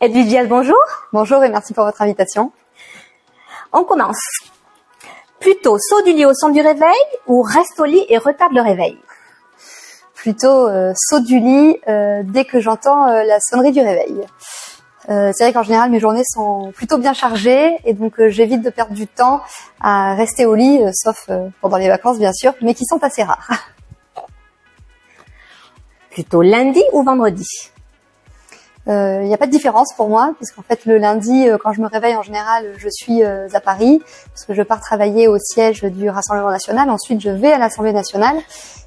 Edwige Diaz, bonjour. Bonjour et merci pour votre invitation. On commence. Plutôt saut du lit au son du réveil ou reste au lit et retarde le réveil? Plutôt saut du lit dès que j'entends la sonnerie du réveil. C'est vrai qu'en général mes journées sont plutôt bien chargées et donc j'évite de perdre du temps à rester au lit, sauf pendant les vacances bien sûr, mais qui sont assez rares. Plutôt lundi ou vendredi? Il n'y a pas de différence pour moi, puisqu'en fait le lundi, quand je me réveille en général, je suis à Paris, parce que je pars travailler au siège du Rassemblement National. Ensuite, je vais à l'Assemblée Nationale.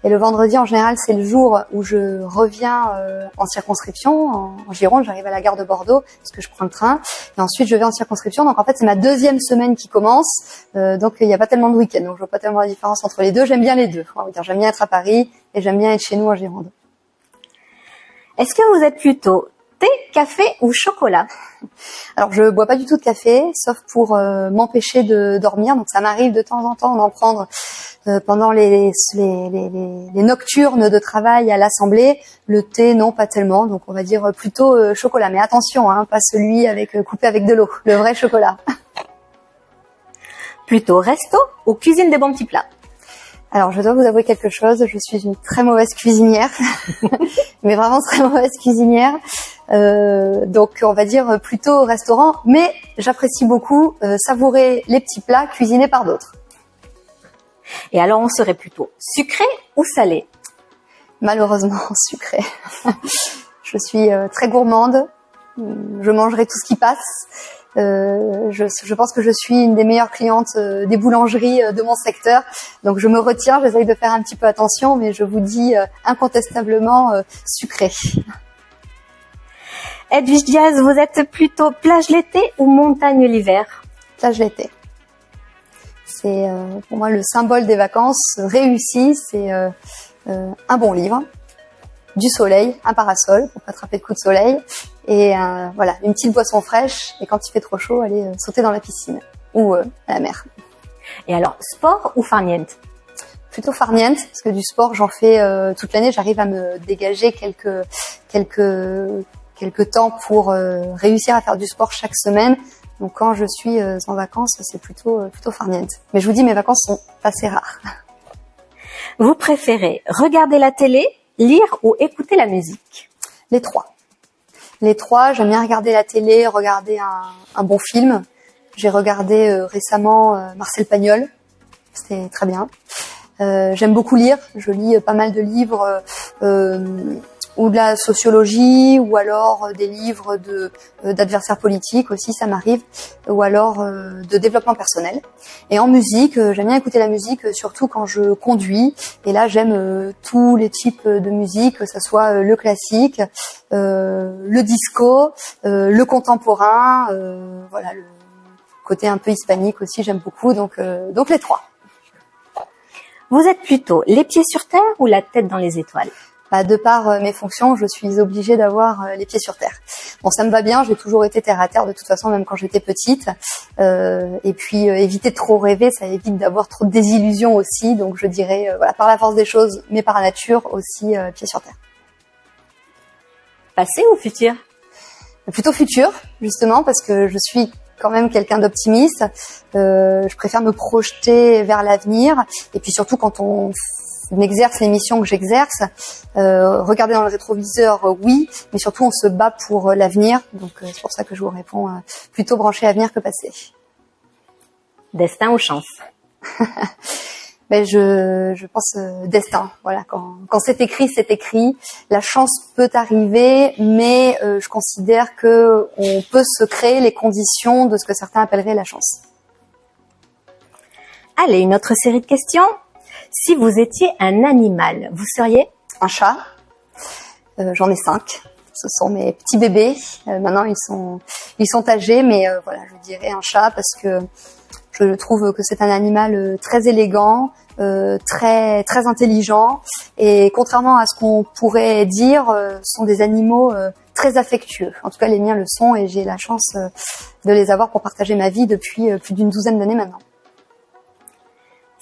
Et le vendredi, en général, c'est le jour où je reviens en circonscription, en Gironde. J'arrive à la gare de Bordeaux, parce que je prends le train. Et ensuite, je vais en circonscription. Donc, en fait, c'est ma deuxième semaine qui commence. Donc, il n'y a pas tellement de week-end. Donc, je vois pas tellement la différence entre les deux. J'aime bien les deux. On va dire, j'aime bien être à Paris et j'aime bien être chez nous en Gironde. Est-ce que vous êtes plutôt thé, café ou chocolat? Alors, je bois pas du tout de café, sauf pour m'empêcher de dormir. Donc, ça m'arrive de temps en temps d'en prendre pendant les nocturnes de travail à l'Assemblée. Le thé, non, pas tellement. Donc, on va dire plutôt chocolat. Mais attention, hein, pas celui coupé avec de l'eau. Le vrai chocolat. Plutôt resto ou cuisine des bons petits plats? Alors, je dois vous avouer quelque chose. Je suis une très mauvaise cuisinière, mais vraiment très mauvaise cuisinière. Donc, on va dire plutôt au restaurant. Mais j'apprécie beaucoup savourer les petits plats cuisinés par d'autres. Et alors, on serait plutôt sucré ou salé? Malheureusement, sucré. Je suis très gourmande. Je mangerai tout ce qui passe. Je pense que je suis une des meilleures clientes des boulangeries de mon secteur. Donc, je me retiens. J'essaye de faire un petit peu attention, mais je vous dis incontestablement sucré. Edwige Diaz, vous êtes plutôt plage l'été ou montagne l'hiver? Plage l'été. C'est pour moi le symbole des vacances réussies. C'est un bon livre, du soleil, un parasol pour pas attraper de coups de soleil et voilà, une petite boisson fraîche. Et quand il fait trop chaud, aller sauter dans la piscine ou à la mer. Et alors, sport ou farniente? Plutôt farniente, parce que du sport j'en fais toute l'année. J'arrive à me dégager quelques temps pour réussir à faire du sport chaque semaine. Donc quand je suis en vacances, c'est plutôt farniente. Mais je vous dis, mes vacances sont assez rares. Vous préférez regarder la télé, lire ou écouter la musique? Les trois. Les trois, j'aime bien regarder la télé, regarder un bon film. J'ai regardé récemment Marcel Pagnol. C'était très bien. J'aime beaucoup lire. Je lis pas mal de livres ou de la sociologie, ou alors des livres d'adversaires politiques aussi, ça m'arrive, ou alors de développement personnel. Et en musique, j'aime bien écouter la musique, surtout quand je conduis. Et là, j'aime tous les types de musique, que ce soit le classique, le disco, le contemporain, voilà, le côté un peu hispanique aussi, j'aime beaucoup. Donc les trois. Vous êtes plutôt les pieds sur terre ou la tête dans les étoiles? De par mes fonctions, je suis obligée d'avoir les pieds sur terre. Bon, ça me va bien, j'ai toujours été terre à terre de toute façon, même quand j'étais petite. Et puis, éviter de trop rêver, ça évite d'avoir trop de désillusions aussi. Donc, je dirais, voilà, par la force des choses, mais par nature aussi, pieds sur terre. Passé ou futur? Plutôt futur, justement, parce que je suis quand même quelqu'un d'optimiste. Je préfère me projeter vers l'avenir. Et puis surtout, quand on exerce les missions que j'exerce, regarder dans le rétroviseur, oui, mais surtout on se bat pour l'avenir. Donc c'est pour ça que je vous réponds plutôt branché avenir que passé. Destin ou chance? Ben je pense destin. Voilà, quand c'est écrit, c'est écrit. La chance peut arriver, mais je considère que on peut se créer les conditions de ce que certains appelleraient la chance. Allez, une autre série de questions. Si vous étiez un animal, vous seriez? Un chat. J'en ai 5. Ce sont mes petits bébés. Maintenant, ils sont âgés, mais voilà, je dirais un chat parce que je trouve que c'est un animal très élégant, très très intelligent, et contrairement à ce qu'on pourrait dire, sont des animaux très affectueux. En tout cas, les miens le sont, et j'ai la chance de les avoir pour partager ma vie depuis plus d'une douzaine d'années maintenant.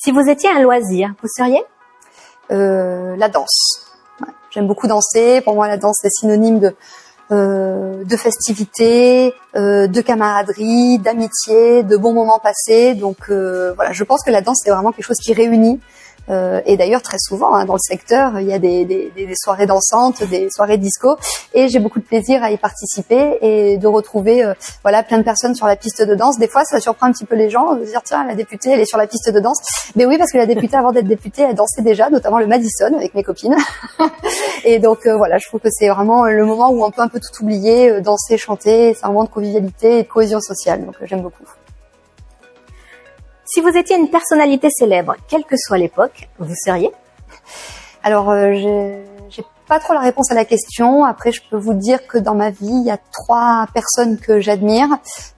Si vous étiez un loisir, vous seriez? La danse. Ouais. J'aime beaucoup danser. Pour moi, la danse est synonyme de festivités, de camaraderie, d'amitié, de bons moments passés. Donc voilà, je pense que la danse c'est vraiment quelque chose qui réunit. Et d'ailleurs très souvent dans le secteur il y a des soirées dansantes, des soirées disco, et j'ai beaucoup de plaisir à y participer et de retrouver voilà plein de personnes sur la piste de danse. Des fois ça surprend un petit peu les gens de se dire tiens, la députée elle est sur la piste de danse. Mais oui, parce que la députée avant d'être députée elle dansait déjà, notamment le Madison avec mes copines. Et donc voilà, je trouve que c'est vraiment le moment où on peut un peu tout oublier, danser, chanter, c'est un moment de convivialité et de cohésion sociale, donc j'aime beaucoup. Si vous étiez une personnalité célèbre, quelle que soit l'époque, vous seriez? Alors, j'ai pas trop la réponse à la question. Après, je peux vous dire que dans ma vie, il y a 3 personnes que j'admire,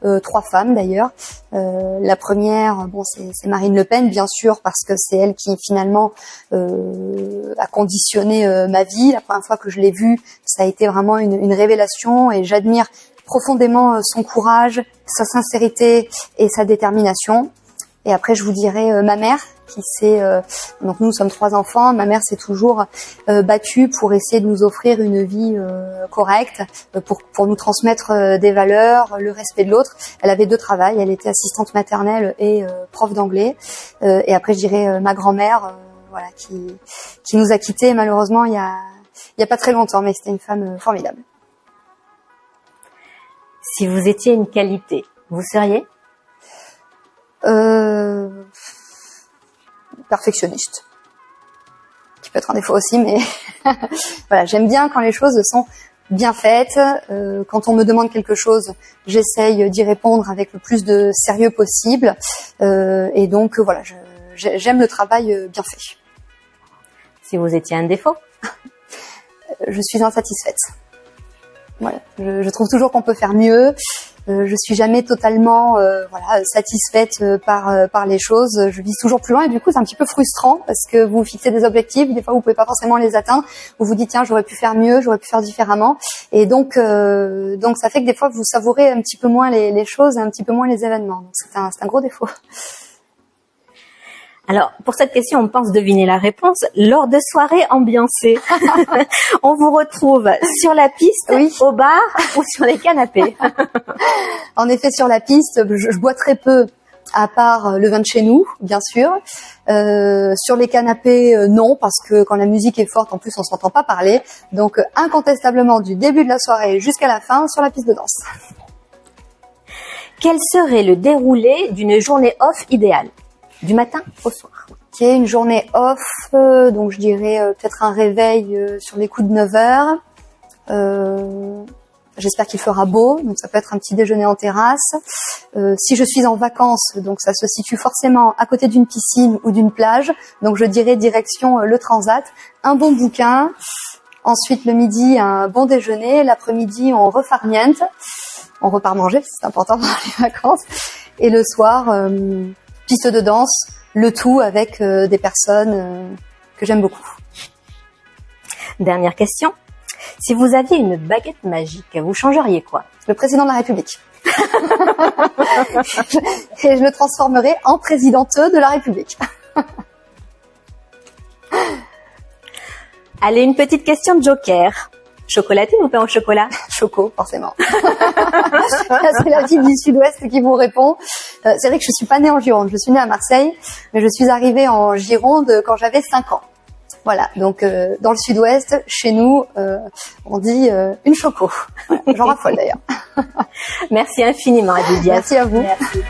3 femmes d'ailleurs. La première, bon, c'est Marine Le Pen, bien sûr, parce que c'est elle qui finalement a conditionné ma vie. La première fois que je l'ai vue, ça a été vraiment une révélation, et j'admire profondément son courage, sa sincérité et sa détermination. Et après, je vous dirais ma mère, qui s'est donc nous sommes 3 enfants. Ma mère s'est toujours battue pour essayer de nous offrir une vie correcte, pour nous transmettre des valeurs, le respect de l'autre. Elle avait 2 travails, elle était assistante maternelle et prof d'anglais. Et après, je dirais ma grand-mère, voilà, qui nous a quittés malheureusement il y a pas très longtemps, mais c'était une femme formidable. Si vous étiez une qualité, vous seriez? Perfectionniste, qui peut être un défaut aussi, mais voilà, j'aime bien quand les choses sont bien faites. Quand on me demande quelque chose, j'essaye d'y répondre avec le plus de sérieux possible, et donc voilà, j'aime le travail bien fait. Si vous étiez un défaut? Je suis insatisfaite. Voilà, je trouve toujours qu'on peut faire mieux. Je suis jamais totalement voilà, satisfaite par les choses. Je vise toujours plus loin, et du coup c'est un petit peu frustrant parce que vous fixez des objectifs, des fois vous pouvez pas forcément les atteindre. Vous vous dites tiens, j'aurais pu faire mieux, j'aurais pu faire différemment, et donc ça fait que des fois vous savourez un petit peu moins les choses et un petit peu moins les événements. Donc c'est un gros défaut. Alors, pour cette question, on pense deviner la réponse. Lors de soirées ambiancées, on vous retrouve sur la piste, oui, au bar ou sur les canapés? En effet, sur la piste, je bois très peu, à part le vin de chez nous, bien sûr. Sur les canapés, non, parce que quand la musique est forte, en plus, on s'entend pas parler. Donc, incontestablement, du début de la soirée jusqu'à la fin, sur la piste de danse. Quel serait le déroulé d'une journée off idéale? Du matin au soir. Qui est une journée off, donc je dirais peut-être un réveil sur les coups de 9h. J'espère qu'il fera beau, donc ça peut être un petit déjeuner en terrasse. Si je suis en vacances, donc ça se situe forcément à côté d'une piscine ou d'une plage, donc je dirais direction le Transat. Un bon bouquin, ensuite le midi un bon déjeuner, l'après-midi on refarniente, on repart manger, c'est important pendant les vacances, et le soir... piste de danse, le tout avec des personnes que j'aime beaucoup. Dernière question. Si vous aviez une baguette magique, vous changeriez quoi? Le président de la République. Et je le transformerai en présidente de la République. Allez, une petite question de joker. Chocolatine ou pain au chocolat? Choco, forcément. C'est la fille du Sud-Ouest qui vous répond. C'est vrai que je suis pas née en Gironde, je suis née à Marseille, mais je suis arrivée en Gironde quand j'avais 5 ans. Voilà, donc dans le Sud-Ouest, chez nous, on dit une choco. Voilà, j'en raffole d'ailleurs. Merci infiniment, Adélia. Merci à vous. Merci.